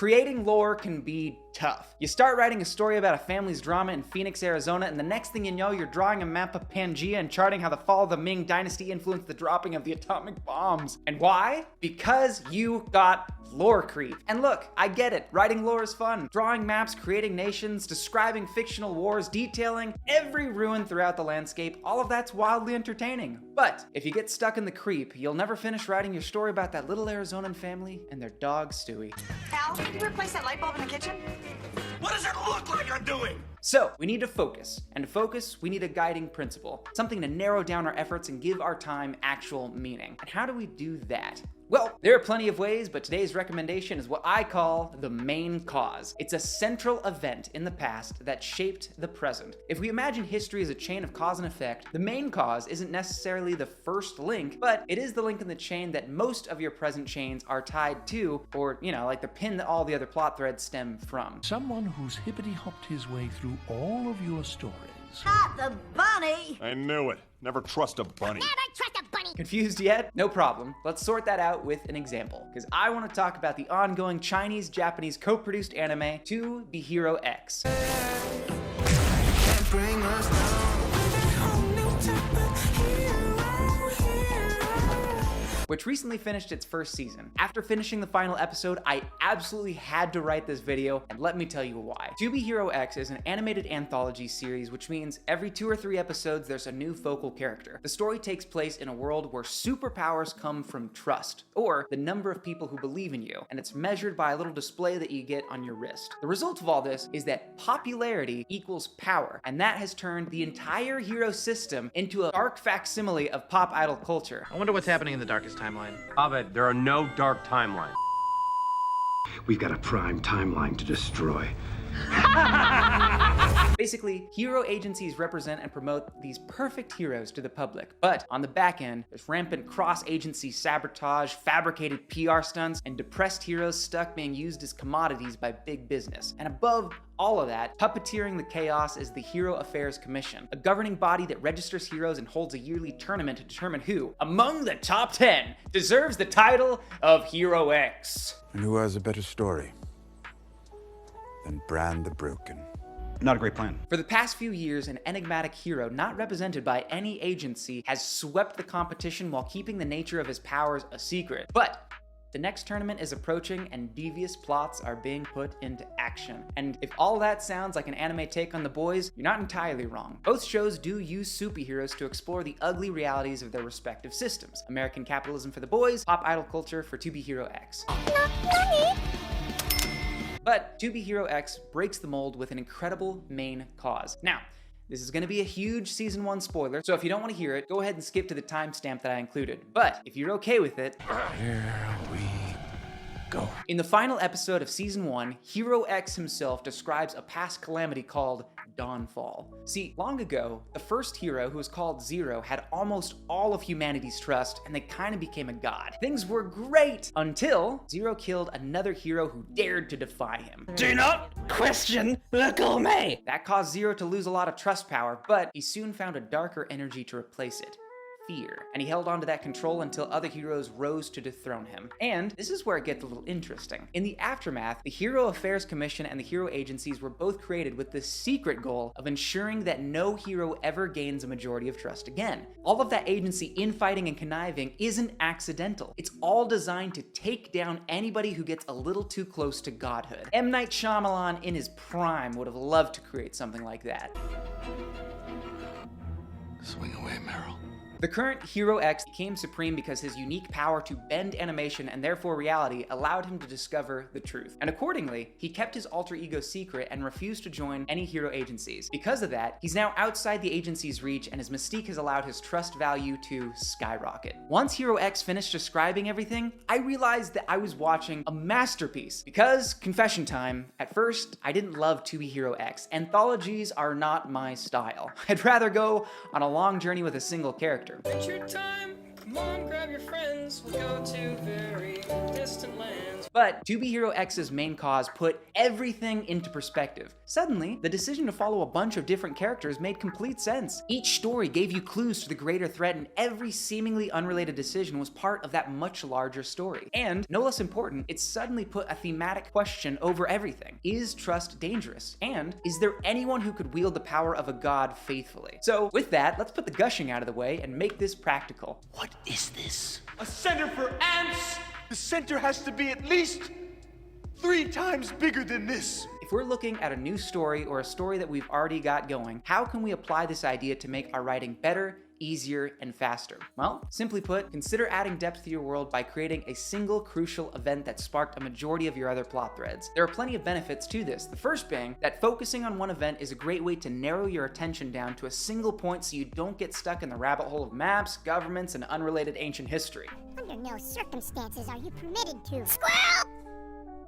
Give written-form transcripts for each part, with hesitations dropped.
creating lore can be tough. You start writing a story about a family's drama in Phoenix, Arizona, and the next thing you know, you're drawing a map of Pangaea and charting how the fall of the Ming Dynasty influenced the dropping of the atomic bombs. And why? Because you got lore creep. And look, I get it. Writing lore is fun. Drawing maps, creating nations, describing fictional wars, detailing every ruin throughout the landscape, all of that's wildly entertaining. But if you get stuck in the creep, you'll never finish writing your story about that little Arizonan family and their dog, Stewie. Al, can you replace that light bulb in the kitchen? What does it look like I'm doing? So, we need to focus. And to focus, we need a guiding principle. Something to narrow down our efforts and give our time actual meaning. And how do we do that? Well, there are plenty of ways, but today's recommendation is what I call the main cause. It's a central event in the past that shaped the present. If we imagine history as a chain of cause and effect, the main cause isn't necessarily the first link, but it is the link in the chain that most of your present chains are tied to, or, like the pin that all the other plot threads stem from. Someone who's hippity-hopped his way through all of your stories. Not the bunny! I knew it. Never trust a bunny. Never trust a bunny! Confused yet? No problem. Let's sort that out with an example, because I want to talk about the ongoing Chinese-Japanese co-produced anime To Be Hero X. Which recently finished its first season. After finishing the final episode, I absolutely had to write this video, and let me tell you why. To Be Hero X is an animated anthology series, which means every 2 or 3 episodes there's a new focal character. The story takes place in a world where superpowers come from trust, or the number of people who believe in you, and it's measured by a little display that you get on your wrist. The result of all this is that popularity equals power, and that has turned the entire hero system into a dark facsimile of pop idol culture. I wonder what's happening in the darkest timeline. Abed, there are no dark timelines. We've got a prime timeline to destroy. Basically, hero agencies represent and promote these perfect heroes to the public. But on the back end, there's rampant cross-agency sabotage, fabricated PR stunts, and depressed heroes stuck being used as commodities by big business. And above all of that, puppeteering the chaos is the Hero Affairs Commission, a governing body that registers heroes and holds a yearly tournament to determine who, among the top 10, deserves the title of Hero X. And who has a better story than Brand the Broken? Not a great plan. For the past few years, an enigmatic hero not represented by any agency has swept the competition while keeping the nature of his powers a secret. But the next tournament is approaching and devious plots are being put into action. And if all that sounds like an anime take on The Boys, you're not entirely wrong. Both shows do use superheroes to explore the ugly realities of their respective systems. American capitalism for The Boys, pop idol culture for To Be Hero X. But To Be Hero X breaks the mold with an incredible main cause. Now, this is going to be a huge season 1 spoiler, so if you don't want to hear it, go ahead and skip to the timestamp that I included. But if you're okay with it, Here we go. in the final episode of season 1, Hero X himself describes a past calamity called Dawnfall. See, long ago, the first hero, who was called Zero, had almost all of humanity's trust, and they kind of became a god. Things were great until Zero killed another hero who dared to defy him. Do not question the gourmet! That caused Zero to lose a lot of trust power, but he soon found a darker energy to replace it. Fear. And he held on to that control until other heroes rose to dethrone him. And this is where it gets a little interesting. In the aftermath, the Hero Affairs Commission and the hero agencies were both created with the secret goal of ensuring that no hero ever gains a majority of trust again. All of that agency infighting and conniving isn't accidental. It's all designed to take down anybody who gets a little too close to godhood. M. Night Shyamalan in his prime would have loved to create something like that. Swing away, Meryl. The current Hero X became supreme because his unique power to bend animation and therefore reality allowed him to discover the truth. And accordingly, he kept his alter ego secret and refused to join any hero agencies. Because of that, he's now outside the agency's reach, and his mystique has allowed his trust value to skyrocket. Once Hero X finished describing everything, I realized that I was watching a masterpiece. Because, confession time, at first, I didn't love To Be Hero X. Anthologies are not my style. I'd rather go on a long journey with a single character. Adventure time! Come on, grab your friends. We'll go to very distant lands. But To Be Hero X's main cause put everything into perspective. Suddenly, the decision to follow a bunch of different characters made complete sense. Each story gave you clues to the greater threat, and every seemingly unrelated decision was part of that much larger story. And, no less important, it suddenly put a thematic question over everything. Is trust dangerous? And is there anyone who could wield the power of a god faithfully? So, with that, let's put the gushing out of the way and make this practical. What is this? A center for ants? The center has to be at least 3 times bigger than this. If we're looking at a new story or a story that we've already got going, how can we apply this idea to make our writing better, easier, and faster? Well, simply put, consider adding depth to your world by creating a single crucial event that sparked a majority of your other plot threads. There are plenty of benefits to this, the first being that focusing on one event is a great way to narrow your attention down to a single point so you don't get stuck in the rabbit hole of maps, governments, and unrelated ancient history. Under no circumstances are you permitted to. Squirrel!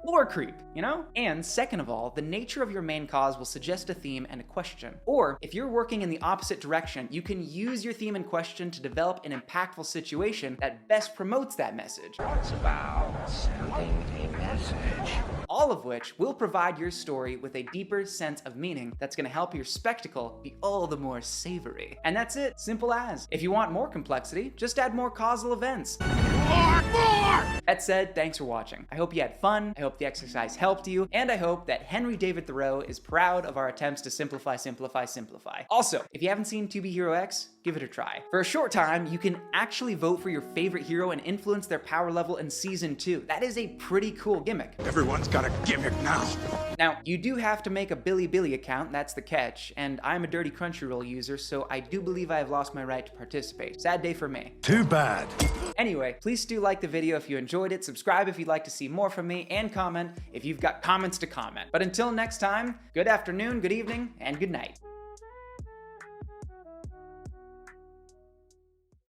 Lore creep, you know? And second of all, the nature of your main cause will suggest a theme and a question. Or, if you're working in the opposite direction, you can use your theme and question to develop an impactful situation that best promotes that message. It's about sending a message. All of which will provide your story with a deeper sense of meaning that's gonna help your spectacle be all the more savory. And that's it, simple as. If you want more complexity, just add more causal events. That said, thanks for watching. I hope you had fun, I hope the exercise helped you, and I hope that Henry David Thoreau is proud of our attempts to simplify, simplify, simplify. Also, if you haven't seen To Be Hero X, give it a try. For a short time, you can actually vote for your favorite hero and influence their power level in Season 2. That is a pretty cool gimmick. Everyone's got a gimmick now. Now, you do have to make a Billy account, that's the catch, and I'm a dirty Crunchyroll user, so I do believe I have lost my right to participate. Sad day for me. Too bad. Anyway, please do like the video if you enjoyed it, subscribe if you'd like to see more from me, and comment if you've got comments to comment. But until next time, good afternoon, good evening, and good night.